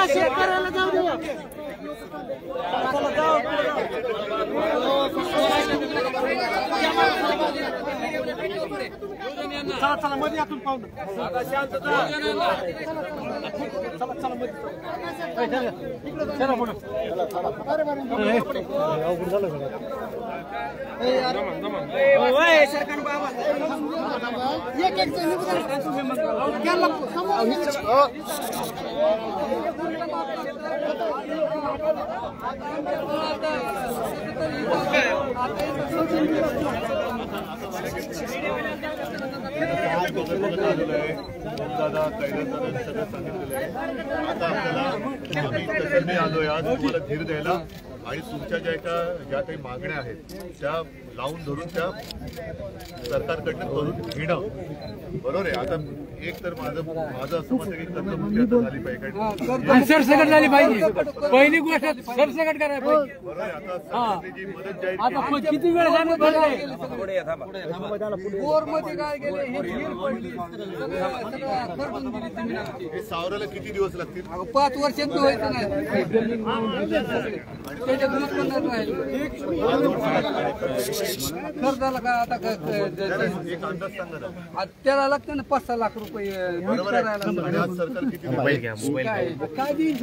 शेतकऱ्याला जाऊ दे. चला चला मध्ये आतून पाहू. सरकार बाबा एक एक दादा कैलासदादा सगळं सांगितलेलं आहे. आता आपल्याला आम्ही आलोय आज तुम्हाला धीर द्यायला आणि तुमच्या ज्या काही मागण्या आहेत त्या लावून धरून त्या सरकारकडनं करून घेणं बरोबर आहे. आता एक तर माझं असं मत आहे की कर्जमुक्ती आता झाली पाहिजे, सरसकट झाली पाहिजे. पहिली गोष्ट सरसकट करायला पाहिजे. बरोबर आहे. आता सरकारने जी मदत जाहीर आता किती वेळ झाला बोरमध्ये काय गेले हे सावरायला किती दिवस लागतील? 5 वर्षात व्हायचं नाही. त्याच्यातूनच पण राहिलं खर्चाला काय आता एक अंदाज सांगा ना. त्याला लागतं ना 5-6 लाख रुपये करायला. आणि आज सरकार किती काय देईल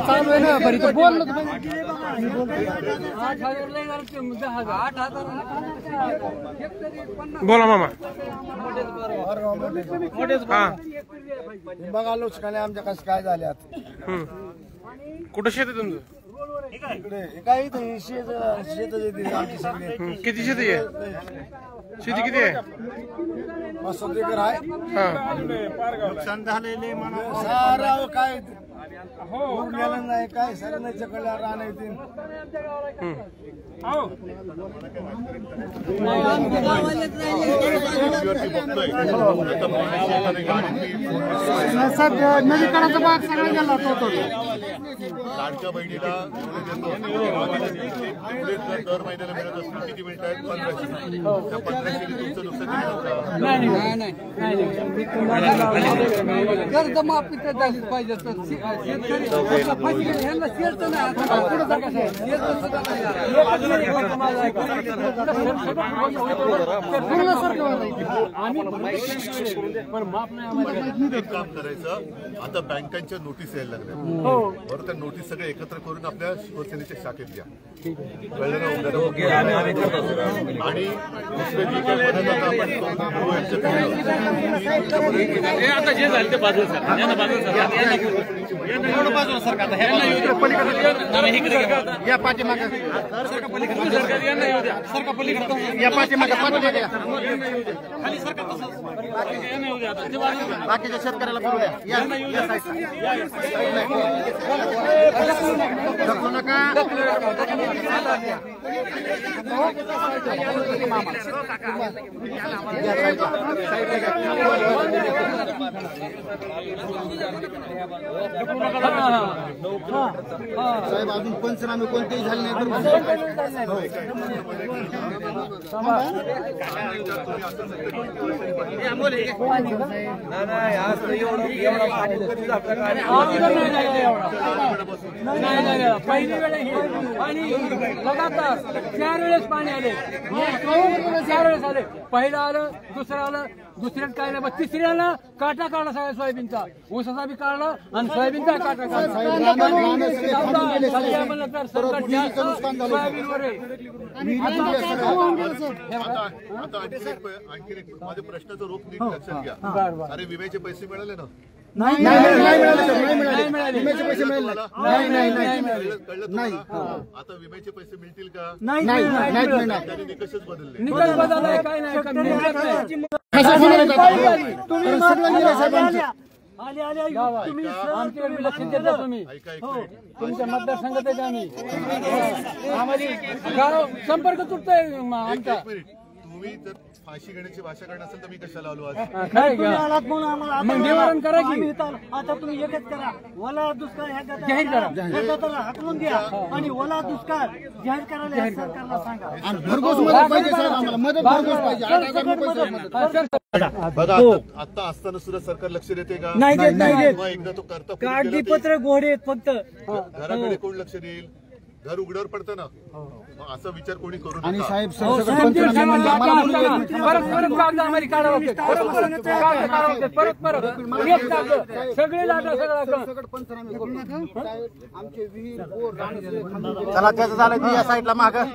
चालू आहे ना बरी तर बोललो 8,000 लय झालं 8,000 बोला मामा. बघा लोचकाने आमच्या कसं काय झाल्यात. कुठं शेत आहे तुमचं? इकडे काय शेत आमची सगळे. किती शेती आहे? शेती किती आहे? 5-7 एकर आहे. नुकसान झालेले म्हणा सारा काय उरलेलं नाही काय सर नाही चकल्या राहणार येतील. नदीकडाचा भाग सगळा गेला लाडक्या बहिणीला दर महिन्याला मिळत असतील किती मिळत आहेत? 1500. त्या 1500 तुमचं नुकसान कर्जमाफी तर झालीच पाहिजे. एक काम करायचं. आता बँकांच्या नोटीस यायला लागल्या बरोबर. त्या नोटीस सगळे एकत्र करून आपल्या शिवसेनेच्या शाखेत घ्या. कळलं ना? आणि दुसरे जी काही मदत आता आता जे झालं ते बाजूला सर. या पाठीमागे या पाठीमागे बाकीच्या शेतकऱ्याला करू द्या. ढकलू नका. साहेब अजून पंचनामे कोणतेही झाले नाही. पहिली वेळ पाणी लगातार 4 वेळेस पाणी आले. 4 वेळेस आले. पहिलं आलं, दुसरं आलं, दुसऱ्यात काय नाही, तिसऱ्याला काटा काढला सगळ्या सोयाबीनचा. ऊसाचा बी काढला आणि सोयाबीनचा काटा काढला. सोयाबीनवर आता आणखी माझ्या प्रश्नाचं रूप नीट लक्षात घ्या. अरे विम्याचे पैसे मिळाले ना? नाही विम्याचे पैसे मिळाले नाही. आता विम्याचे पैसे मिळतील का? नाही त्यांनी निकषच बदलले. निकाल बदललाय काय नाही. तुम्ही गावात तुम्ही आमच्याकडे बी लक्ष देता तुम्ही ऐका एक मिनिट. तुमच्या मतदारसंघात आहे आम्ही आम्हाला गाव संपर्क तुटतोय आमचा एक मिनिट. तुम्ही जर फाशी घेण्याची भाषा करणार असेल तर मी कशाला आलो आज? काय मग निवारण करा की आता तुम्ही एकच करा, ओला दुष्काळ ह्या जाहीर करा. गटाला हाकलून द्या आणि ओला दुष्काळ जाहीर करायला या सरकारला सांगा. भरघोस मदत पाहिजे साहेब आम्हाला, मदत भरघोस पाहिजे. बघा आता असताना सुद्धा सरकार लक्ष देते का? नाही देत, नाही देत. किंवा एकदा तो करता कागदीपत्र घोडे आहेत फक्त. घराकडे कोण लक्ष देईल? घर उघड्यावर पडतं ना, मग असा विचार कोणी करू आणि नका. साहेब सगळे आमचे विहीर बोर चला त्याचं झालं की या साईडला माग काय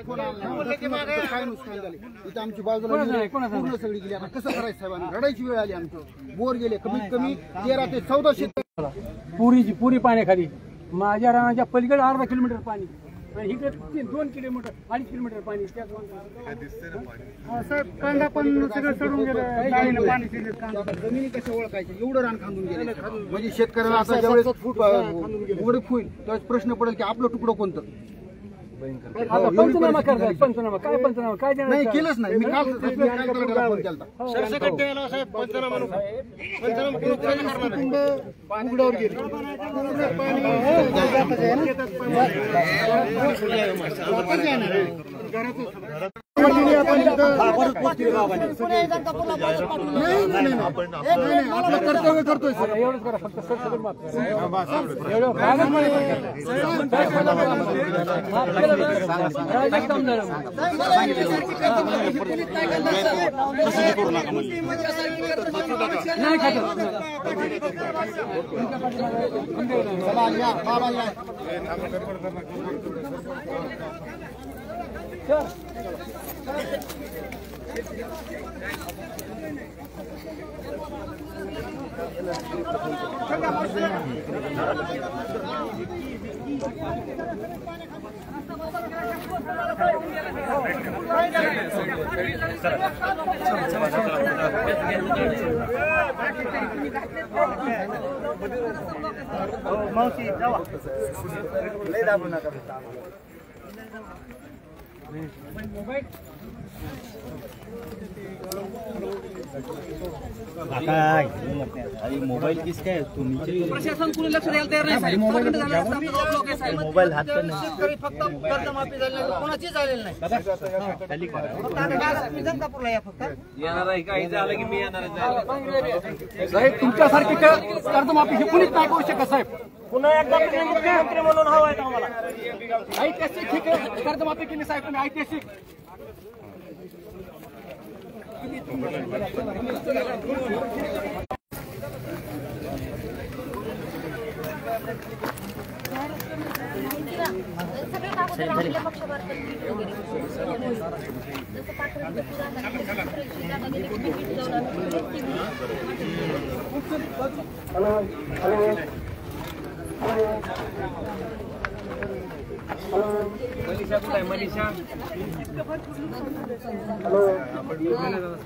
नुकसान झाले इथं आमची बाजूला पूर्ण सगळी गेली. आता कसं करायचं साहेबांनी? रडायची वेळ आली आमची. बोर गेले कमीत कमी 13 ते 14 शेत. पुरी पाण्याखाली माझ्या रानाच्या पलीकडे 1/2 किलोमीटर पाणी, इकडे 2 किलोमीटर 2.5 किलोमीटर पाणी. काय दिसतंय ना पाणी? साहेब कांदा पण सगळं सडून गेलं, पाणी जमिनी कशा ओळखायच्या? एवढं रान खांदून गेले. म्हणजे शेतकऱ्याला आता ज्यावेळेस उघडीप होईल त्यावेळेस प्रश्न पडेल की आपलं तुकडं कोणतं? आता पंचनामा करतात. पंचनामा काय देणार? नाही केलंच नाही. मी काल तलाठ्याला फोन केला. उघड्यावर गेले. आपलं कर्तव्य करतोय सर. एवढंच करा फक्त. सर माफ करा. एवढं नाही खात. चला या बाबा या. मावशी जावा. लय दाबू नका. मोबाईल किस काय प्रशासन कुणी लक्ष द्यायला तयार नाही. मोबाईल हात शेतकरी फक्त कर्जमाफी झाली नाही, कोणाची झालेली नाही. जनतापूरला या फक्त. येणार आहे काही झालं की मी येणार आहे. साहेब तुमच्यासारखी कर्जमाफी हे कुणीच नाही करू शकत साहेब. पुन्हा एकदा तुम्ही मुख्यमंत्री म्हणून हवा आहे आम्हाला. ऐतिहासिक ठिकाणी कर्जमाफी केली साहेब तुम्ही. ऐतिहासिक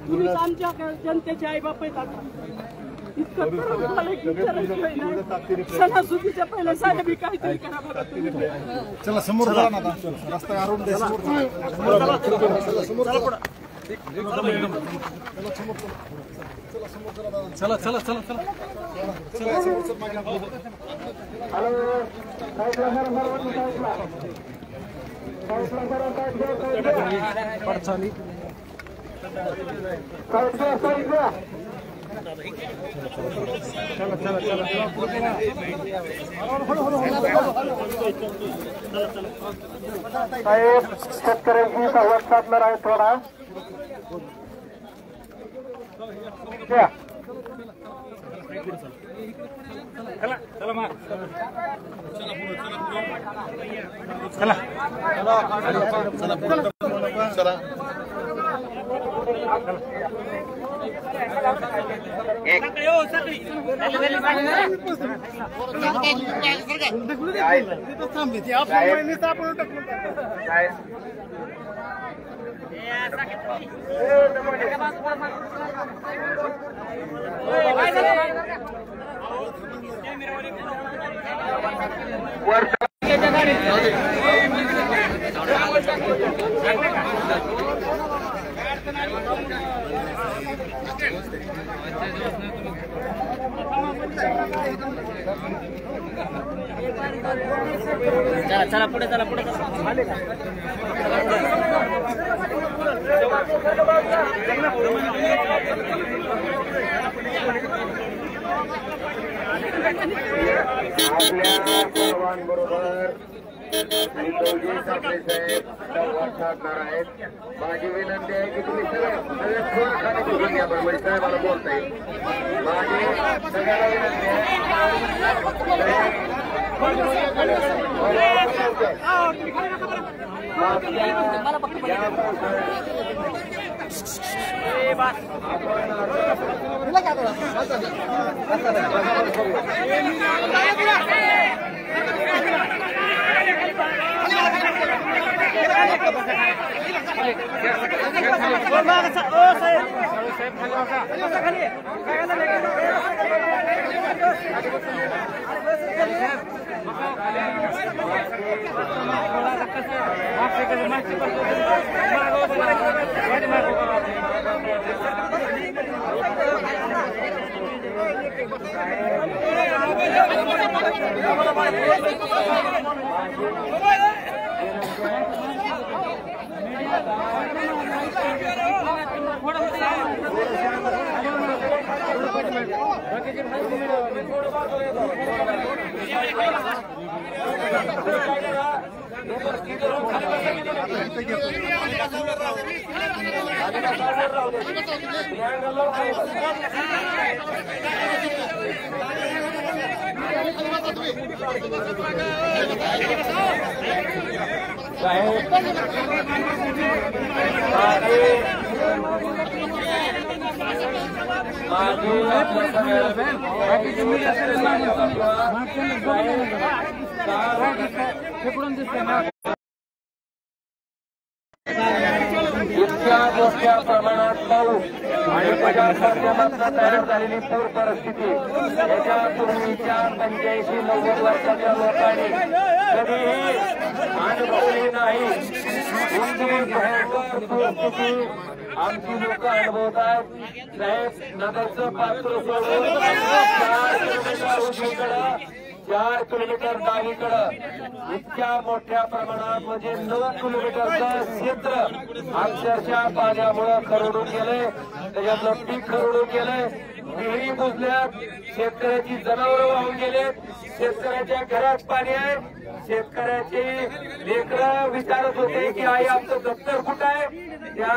तुम्ही आमच्या जनतेचे आई बाप आहेत. इतकं त्रास झालं की सणासुदीच्या पहिल्या साहेब काहीतरी करा बघा तुम्ही. चला समोर जा ना. रस्ता आरून द्या. चला चला चला चला. पडचाली साहेब शेतकऱ्यांशी संवाद साधणार आहे थोडा. चला पुढे चला पुढे सर्वांबरोबर हिंदोजी साखरे साहेब संवाद साधणार आहेत. माझी विनंती आहे की तुम्ही सगळे खाली बघून घ्या. म्हणजे साहेबाला बोलता येईल. माझी सगळ्याला विनंती आहे. इतक्या मोठ्या प्रमाणात पाऊस आणि त्याच्या तयार झालेली पूर परिस्थिती याच्या पूर्वीच्या 85-90 वर्षाच्या लोकांनी कधीही अनुभवली नाही. परिस्थिती आमची लोक अनुभवतात. साहेब नगरचं पात्र सोडून 4 किलोमीटर डावीकडं इतक्या मोठ्या प्रमाणात म्हणजे 9 किलोमीटरचं क्षेत्र अक्षरशः पाण्यामुळे खरडून गेलंय. त्याच्यातलं पीक खरडून गेलंय. विहिरी बुजल्यात. शेतकऱ्याची जनावरं वाहून गेलेत. शेतकऱ्याच्या घरात पाणी आहे. शेतकऱ्याचे लेकरं विचारत होते की आई आमचं दप्तर कुठं आहे. त्या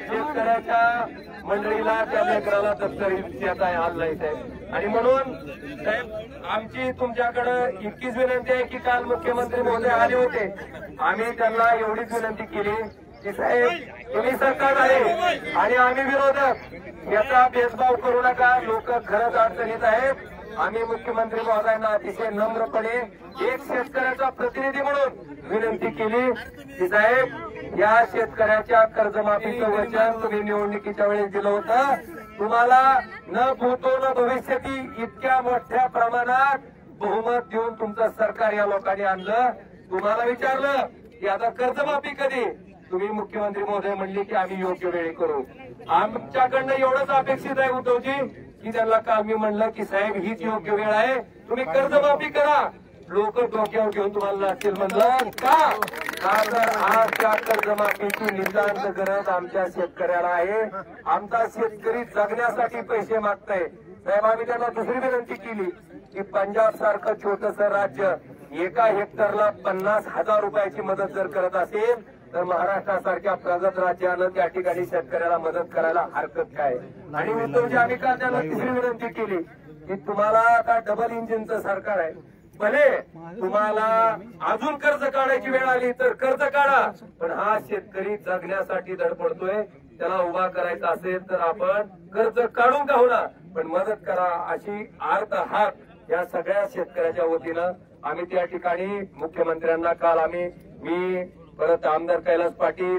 शेतकऱ्याच्या मंडळीला त्या लेकराला दप्तर येता आलं नाही साहेब. आणि म्हणून साहेब आमची तुमच्याकडं इतकीच विनंती आहे की काल मुख्यमंत्री महोदय आले होते. आम्ही त्यांना एवढीच विनंती केली की साहेब तुम्ही सरकार आहे आणि आम्ही विरोधक याचा भेदभाव करू नका. लोक खरंच अडचणीत आहेत. आम्ही मुख्यमंत्री महोदयांना अतिशय नम्रपणे एक शेतकऱ्याचा प्रतिनिधी म्हणून विनंती केली की साहेब या शेतकऱ्याच्या कर्जमाफीचं वचन तुम्ही निवडणुकीच्या वेळेस दिलं होतं. तुम्हाला न भूतो न भविष्यती इतक्या मोठ्या प्रमाणात बहुमत देऊन तुमचं सरकार या लोकांनी आणलं. तुम्हाला विचारलं की आता कर्जमाफी कधी. तुम्ही मुख्यमंत्री महोदय म्हणले की आम्ही योग्य वेळी करू. आमच्याकडनं एवढंच अपेक्षित आहे उद्धवजी की त्यांना काल मी म्हणलं की साहेब हीच योग्य वेळ आहे. तुम्ही कर्जमाफी करा. लोक डोक्यावर घेऊन तुम्हाला लागतील म्हणलं का तर आज त्या कर्जमाफीची नितांत गरज आमच्या शेतकऱ्याला आहे. आमचा शेतकरी जगण्यासाठी पैसे मागताय. साहेब आम्ही त्यांना दुसरी विनंती केली की पंजाब सारखं छोटंसं राज्य एका हेक्टरला 50,000 रुपयाची मदत जर करत असेल तर महाराष्ट्रासारख्या प्रगत राज्यानं त्या ठिकाणी शेतकऱ्याला मदत करायला हरकत काय. आणि उद्धवजी आम्ही काल त्यांना तिसरी विनंती केली की तुम्हाला आता डबल इंजिनचं सरकार आहे. भले तुम्हाला अजून कर्ज काढायची वेळ आली तर कर्ज काढा. पण हा शेतकरी जगण्यासाठी धडपडतोय. त्याला उभा करायचा असेल तर आपण कर्ज काढून का होणार पण मदत करा. अशी आर्त हात या सगळ्या शेतकऱ्याच्या वतीनं आम्ही त्या ठिकाणी मुख्यमंत्र्यांना काल मी परत आमदार कैलास पाटील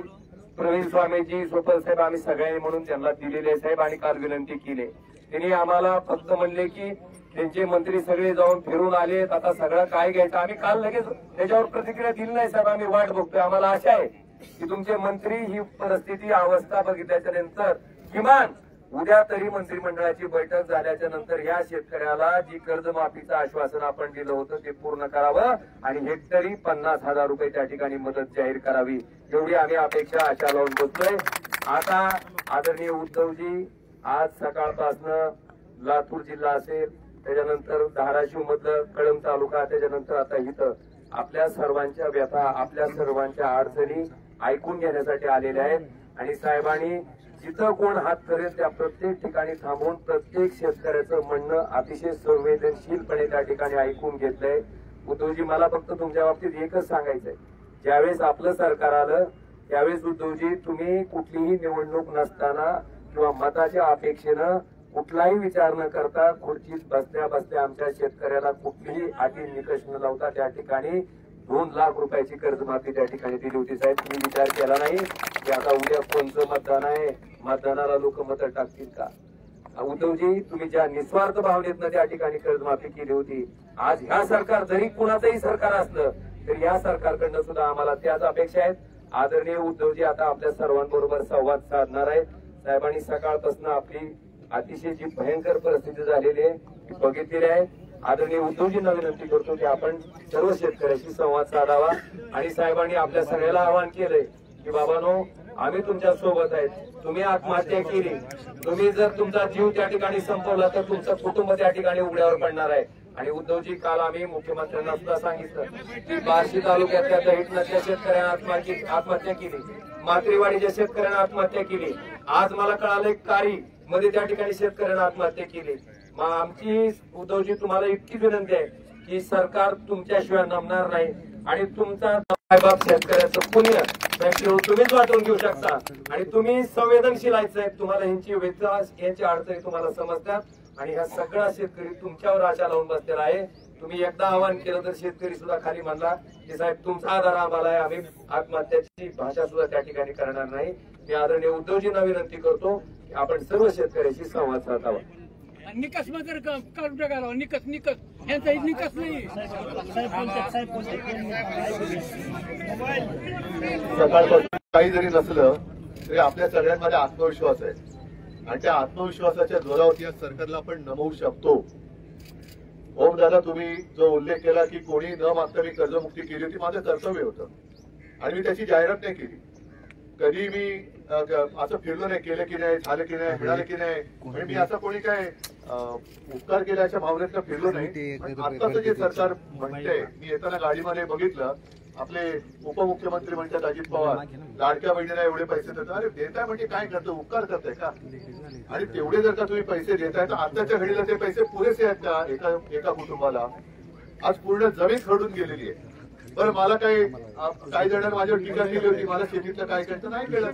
प्रवीण स्वामीजी सोपल साहेब आम्ही सगळ्यांनी म्हणून त्यांना दिलेले साहेब आणि काल विनंती केली. त्यांनी आम्हाला फक्त म्हणले की त्यांचे मंत्री सगळे जाऊन फिरून आलेत. आता सगळं काय घ्यायचं आम्ही काल लगेच त्याच्यावर प्रतिक्रिया दिली नाही साहेब. आम्ही वाट बघतोय. आम्हाला आशा आहे की तुमचे मंत्री ही परिस्थिती अवस्था बघितल्याच्या नंतर किमान उद्या तरी मंत्रिमंडळाची बैठक झाल्याच्या नंतर या शेतकऱ्याला जी कर्जमाफीचं आश्वासन आपण दिलं होतं ते पूर्ण करावं आणि हेक्टरी 50,000 रुपये त्या ठिकाणी मदत जाहीर करावी एवढी आम्ही अपेक्षा आशा लावून बसतोय. आता आदरणीय उद्धवजी आज सकाळपासून लातूर जिल्हा असेल, त्याच्यानंतर धाराशिव मधलं कळंब तालुका, त्याच्यानंतर आता इथं आपल्या सर्वांच्या व्यथा आपल्या सर्वांच्या अडचणी ऐकून घेण्यासाठी आलेल्या आहेत. आणि साहेबांनी जिथं कोण हात करेल त्या प्रत्येक ठिकाणी थांबून प्रत्येक शेतकऱ्याचं म्हणणं अतिशय संवेदनशीलपणे त्या ठिकाणी ऐकून घेतलंय. उद्धवजी मला फक्त तुमच्या बाबतीत एकच सांगायचंय, ज्यावेळेस आपलं सरकार आलं त्यावेळेस उद्धवजी तुम्ही कुठलीही निवडणूक नसताना किंवा मताच्या अपेक्षेनं कुठलाही विचार न करता खुर्चीत बसल्या बसल्या आमच्या शेतकऱ्याला कुठलीही अटी निकष न लावता त्या ठिकाणी 2 लाख रुपयाची कर्जमाफी त्या ठिकाणी दिली होती. साहेब तुम्ही विचार केला नाही की आता उद्या कोणतं मतदान आहे, मतदानाला लोक मतं टाकतील का? उद्धवजी तुम्ही ज्या निस्वार्थ भावनेतनं त्या ठिकाणी कर्जमाफी केली होती, आज ह्या सरकार जरी कुणाचंही सरकार असलं तरी या सरकारकडनं सुद्धा आम्हाला त्याच अपेक्षा आहेत. आदरणीय उद्धवजी आता आपल्या सर्वांबरोबर संवाद साधणार आहेत. साहेबांनी सकाळपासून आपली अतिशय जी भयंकर परिस्थिती झालेली आहे ती बघितलेली आहे. आदरणीय उद्धवजींना विनंती करतो की आपण सर्व शेतकऱ्यांशी संवाद साधावा. आणि साहेबांनी आपल्या सगळ्याला आवाहन केलंय की बाबांनो आम्ही तुमच्या सोबत आहेत. तुम्ही आत्महत्या केली, तुम्ही जर तुमचा जीव त्या ठिकाणी संपवला तर तुमचं कुटुंब त्या ठिकाणी उघड्यावर पडणार आहे. आणि उद्धवजी काल आम्ही मुख्यमंत्र्यांना सुद्धा सांगितलं की बार्शी तालुक्यातल्या दहिटनाच्या शेतकऱ्यांना आत्महत्या केली, मात्रेवाडीच्या शेतकऱ्यांना आत्महत्या केली, आज मला कळालं कारी मध्ये त्या ठिकाणी शेतकऱ्यांना आत्महत्या केली. मग आमची उद्धवजी तुम्हाला इतकी विनंती आहे की सरकार तुमच्याशिवाय नमणार नाही आणि तुमचा बाप शेतकऱ्याचं पुण्य तुम्हीच वाटून घेऊ शकता. आणि तुम्ही संवेदनशील आहेत साहेब, तुम्हाला यांची व्यथा यांची अडचणी तुम्हाला समजतात आणि ह्या सगळा शेतकरी तुमच्यावर आशा लावून बसलेला आहे. तुम्ही एकदा आवाहन केलं तर शेतकरी सुद्धा खाली म्हणला की साहेब तुमचा आधार आम्हाला आहे, आम्ही आत्महत्याची भाषा सुद्धा त्या ठिकाणी करणार नाही. मी आदरणीय उद्धवजींना विनंती करतो की आपण सर्व शेतकऱ्यांशी संवाद साधावा. निकष जर काढून टाकायला निकष यांचा निकष नाही. सकाळपासून काही जरी नसलं तरी आपल्या सगळ्यांमध्ये आत्मविश्वास आहे आणि त्या आत्मविश्वासाच्या जोरावरती या सरकारला आपण नमवू शकतो. ओम दादा तुम्ही जो उल्लेख केला की कोणी न मागता मी कर्जमुक्ती केली होती, माझं कर्तव्य होतं आणि मी त्याची जाहिरात नाही केली. कधी मी असं फिरलो नाही, केलं की नाही, झालं की नाही, मिळालं की नाही, म्हणजे मी असं कोणी काय उपकार केल्याच्या भावनेतनं फिरलो नाही. आताच जे सरकार म्हणते, मी येताना गाडीमध्ये बघितलं आपले उपमुख्यमंत्री म्हणतात अजित पवार लाडक्या बहिणीला एवढे पैसे देतात. अरे देताय म्हणजे काय करतो, उपकार करताय का? आणि तेवढे जर का तुम्ही पैसे देताय तर आताच्या घडीला ते पैसे पुरेसे आहेत का एका कुटुंबाला? आज पूर्ण जमीन खरडून गेलेली आहे. बरं मला काही जणांना माझ्यावर टीका केली होती, मला शेतीतलं काय करायचं नाही कळलं.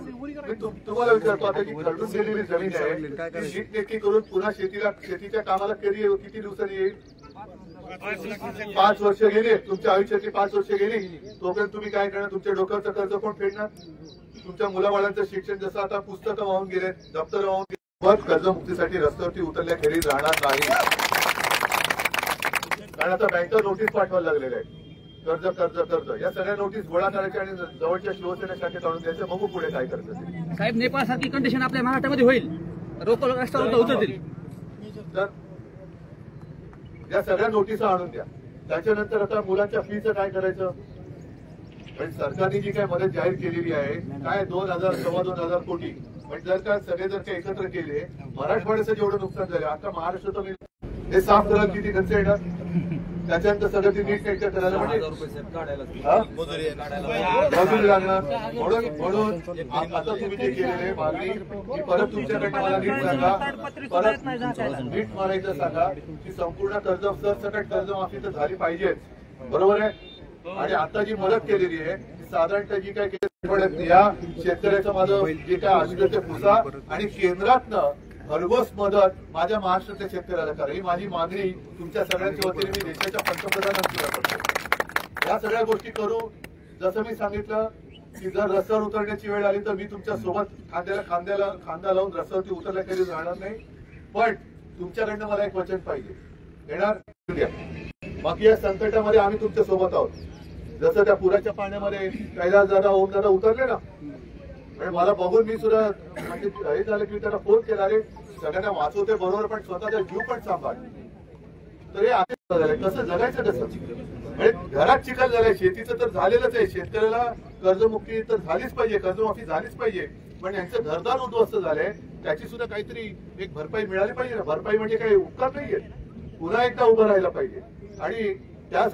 मी तुम्हाला विचारतो आता जी खरडून गेलेली जमीन आहे ती नीटनेटकी करून पुन्हा शेतीच्या कामाला किती दिवसांनी येईल? 5 वर्ष गेले, तुमच्या आयुष्याची 5 वर्ष गेली, तोपर्यंत तुम्ही काय करणार? तुमच्या डोक्याचं कर्ज कोण फेडणार? तुमच्या मुलाबाळांचं शिक्षण जसं आता पुस्तकं वाहून गेले, दप्तर वाहून गेले, कर्जमुक्तीसाठी रस्त्यावरती उतरल्याखेरीज राहणार नाही. कारण आता बँका नोटीस पाठवायला लागलेल्या आहेत, कर्ज या सगळ्या नोटीस गोळा करायच्या आणि जवळच्या शिवसेना शाखेत आणून द्यायचं, बघू पुढे काय करतात. साहेब नेपाळ सारखी कंडिशन आपल्या महाराष्ट्रामध्ये होईल, रोक रस्त्यावर उतरतील. तर या सगळ्या नोटिसा आणून द्या. त्याच्यानंतर आता मुलांच्या फीचं काय करायचं? आणि सरकारने जी काय मदत जाहीर केलेली आहे काय 2,000-2,2500 कोटी, म्हणजे जर का सगळे जर का एकत्र केले, मराठवाड्याचं जेवढं नुकसान झालं आता महाराष्ट्राचं हे साफ करायला किती खर्च येणार? त्याच्यानंतर सगळं ती नीट नेटकं करायला म्हणजे मजुरी लागणार. म्हणून आता तुम्ही जे केलेले मागणी की परत तुमच्याकडे मला नीट सांगा, परत नीट मारायचं सांगा की संपूर्ण कर्ज सरसकट कर्जमाफी तर झाली पाहिजेच, बरोबर आहे. आणि आता जी मदत केलेली आहे ती साधारणतः जी काय केली या शेतकऱ्याचं माझं जे काय असलं ते पुसा आणि केंद्रातनं भरघोस मदत माझ्या महाराष्ट्रातल्या शेतकऱ्याला करा, ही माझी मागणी तुमच्या सगळ्यांच्या वतीने मी देशाच्या पंतप्रधानांना करतो. या सगळ्या गोष्टी करू. जसं मी सांगितलं की जर रस्त्यावर उतरण्याची वेळ आली तर मी तुमच्या सोबत खांदा लावून रस्त्यावरती उतरल्याखेरीज राहणार नाही. पण तुमच्याकडनं मला एक वचन पाहिजे येणार द्या. बाकी या संकटामध्ये आम्ही तुमच्या सोबत आहोत. जसं त्या पुराच्या पाण्यामध्ये कैलास दादा ओम दादा उतरले ना, आणि मला बघून मी सुद्धा म्हणजे हे झालं की त्यांना फोन केला, रे सगळ्यांना वाचवते बरोबर पण स्वतःचा जीव पण सांभाळ. तर हे आहे झालंय, कसं जगायचं कसं? म्हणजे घरात चिखल झालंय, शेतीचं तर झालेलंच आहे, शेतकऱ्याला कर्जमुक्ती तर झालीच पाहिजे, कर्जमाफी झालीच पाहिजे, पण यांचं घरदार उद्ध्वस्त झालंय, त्याची सुद्धा काहीतरी एक भरपाई मिळाली पाहिजे ना. भरपाई म्हणजे काही उपकार नाहीये, पुन्हा एकदा उभं राहायला पाहिजे आणि त्या